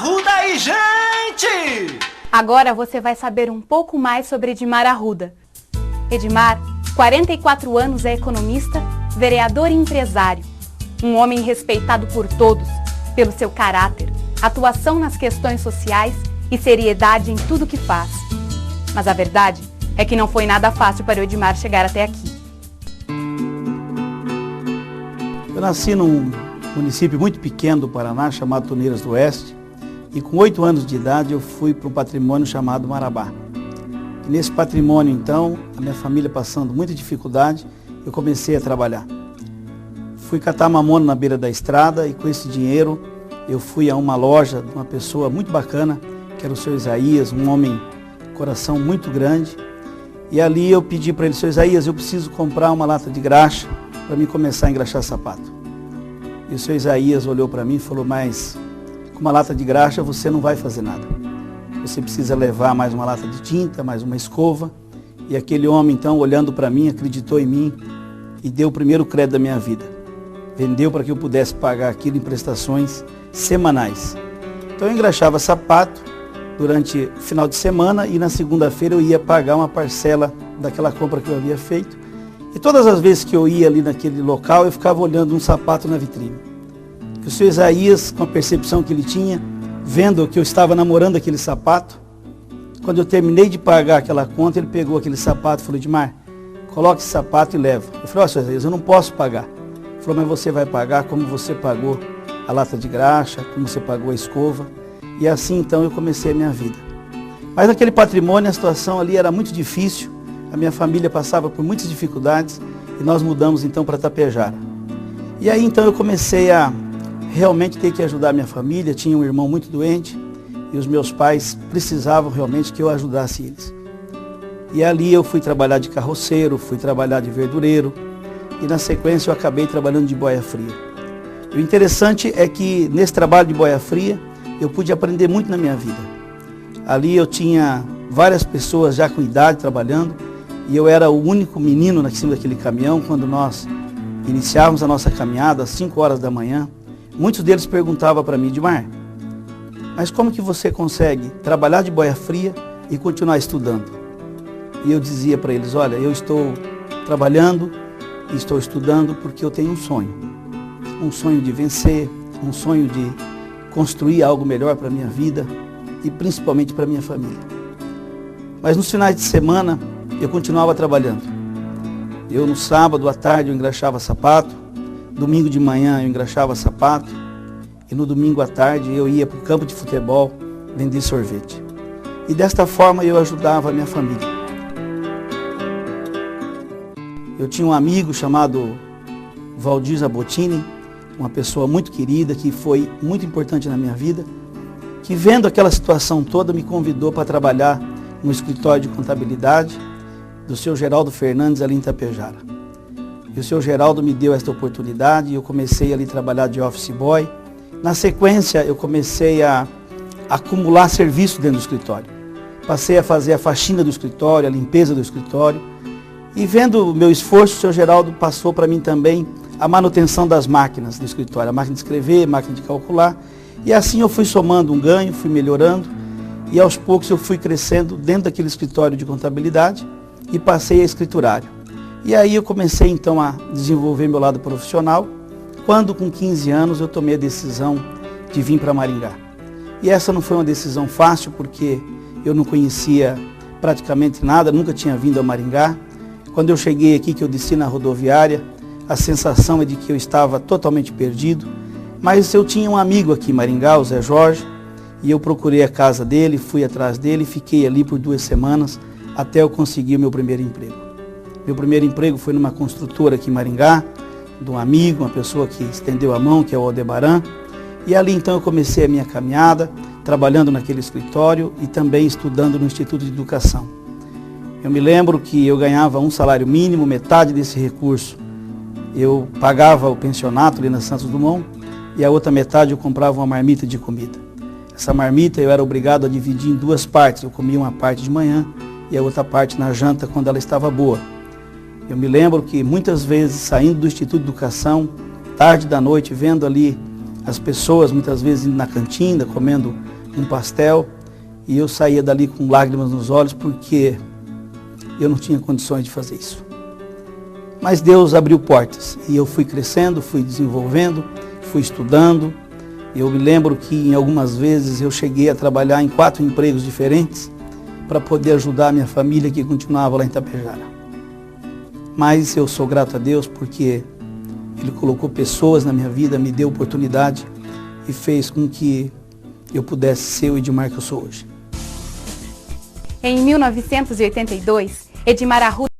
Arruda aí, gente! Agora você vai saber um pouco mais sobre Edmar Arruda. Edmar, 44 anos, é economista, vereador e empresário. Um homem respeitado por todos, pelo seu caráter, atuação nas questões sociais e seriedade em tudo que faz. Mas a verdade é que não foi nada fácil para o Edmar chegar até aqui. Eu nasci num município muito pequeno do Paraná, chamado Tuneiras do Oeste, e com 8 anos de idade eu fui para um patrimônio chamado Marabá. E nesse patrimônio, então, a minha família passando muita dificuldade, eu comecei a trabalhar. Fui catar mamona na beira da estrada e com esse dinheiro eu fui a uma loja de uma pessoa muito bacana, que era o seu Isaías, um homem de coração muito grande. E ali eu pedi para ele: seu Isaías, eu preciso comprar uma lata de graxa para mim começar a engraxar sapato. E o seu Isaías olhou para mim e falou: mas com uma lata de graxa você não vai fazer nada. Você precisa levar mais uma lata de tinta, mais uma escova. E aquele homem, então, olhando para mim, acreditou em mim e deu o primeiro crédito da minha vida. Vendeu para que eu pudesse pagar aquilo em prestações semanais. Então eu engraxava sapato durante o final de semana e na segunda-feira eu ia pagar uma parcela daquela compra que eu havia feito. E todas as vezes que eu ia ali naquele local, eu ficava olhando um sapato na vitrine. E o seu Isaías, com a percepção que ele tinha, vendo que eu estava namorando aquele sapato, quando eu terminei de pagar aquela conta, ele pegou aquele sapato e falou: Edmar, coloque esse sapato e leva. Eu falei: ó, seu Isaías, eu não posso pagar. Ele falou: mas você vai pagar como você pagou a lata de graxa, como você pagou a escova. E assim então eu comecei a minha vida. Mas naquele patrimônio a situação ali era muito difícil, a minha família passava por muitas dificuldades e nós mudamos então para Tapejara. E aí então eu comecei a realmente ter que ajudar a minha família, tinha um irmão muito doente e os meus pais precisavam realmente que eu ajudasse eles. E ali eu fui trabalhar de carroceiro, fui trabalhar de verdureiro e na sequência eu acabei trabalhando de boia fria. E o interessante é que nesse trabalho de boia fria eu pude aprender muito na minha vida. Ali eu tinha várias pessoas já com idade trabalhando e eu era o único menino em cima daquele caminhão. Quando nós iniciávamos a nossa caminhada às 5 horas da manhã, muitos deles perguntavam para mim: Edmar, mas como que você consegue trabalhar de boia fria e continuar estudando? E eu dizia para eles: olha, eu estou trabalhando e estou estudando porque eu tenho um sonho de vencer, um sonho de construir algo melhor para a minha vida e principalmente para a minha família. Mas nos finais de semana eu continuava trabalhando. Eu no sábado à tarde eu engraxava sapato, domingo de manhã eu engraxava sapato e no domingo à tarde eu ia para o campo de futebol vender sorvete. E desta forma eu ajudava a minha família. Eu tinha um amigo chamado Valdir Zabotini, uma pessoa muito querida, que foi muito importante na minha vida, que vendo aquela situação toda me convidou para trabalhar no escritório de contabilidade do seu Geraldo Fernandes ali em Tapejara. E o seu Geraldo me deu esta oportunidade e eu comecei ali a trabalhar de office boy. Na sequência eu comecei a acumular serviço dentro do escritório. Passei a fazer a faxina do escritório, a limpeza do escritório. E vendo o meu esforço, o seu Geraldo passou para mim também a manutenção das máquinas do escritório, a máquina de escrever, a máquina de calcular. E assim eu fui somando um ganho, fui melhorando e aos poucos eu fui crescendo dentro daquele escritório de contabilidade e passei a escriturário. E aí eu comecei então a desenvolver meu lado profissional, quando com 15 anos eu tomei a decisão de vir para Maringá. E essa não foi uma decisão fácil porque eu não conhecia praticamente nada, nunca tinha vindo a Maringá. Quando eu cheguei aqui, que eu desci na rodoviária, a sensação é de que eu estava totalmente perdido, mas eu tinha um amigo aqui em Maringá, o Zé Jorge, e eu procurei a casa dele, fui atrás dele, fiquei ali por 2 semanas até eu conseguir o meu primeiro emprego. Meu primeiro emprego foi numa construtora aqui em Maringá, de um amigo, uma pessoa que estendeu a mão, que é o Aldebaran, e ali então eu comecei a minha caminhada, trabalhando naquele escritório e também estudando no Instituto de Educação. Eu me lembro que eu ganhava um salário mínimo, metade desse recurso eu pagava o pensionato ali na Santos Dumont e a outra metade eu comprava uma marmita de comida. Essa marmita eu era obrigado a dividir em 2 partes, eu comia uma parte de manhã e a outra parte na janta quando ela estava boa. Eu me lembro que muitas vezes saindo do Instituto de Educação, tarde da noite, vendo ali as pessoas muitas vezes indo na cantina, comendo um pastel, e eu saía dali com lágrimas nos olhos porque eu não tinha condições de fazer isso. Mas Deus abriu portas e eu fui crescendo, fui desenvolvendo, fui estudando. Eu me lembro que em algumas vezes eu cheguei a trabalhar em 4 empregos diferentes para poder ajudar a minha família que continuava lá em Tapejara. Mas eu sou grato a Deus porque Ele colocou pessoas na minha vida, me deu oportunidade e fez com que eu pudesse ser o Edmar que eu sou hoje. Em 1982, Edmar Arruda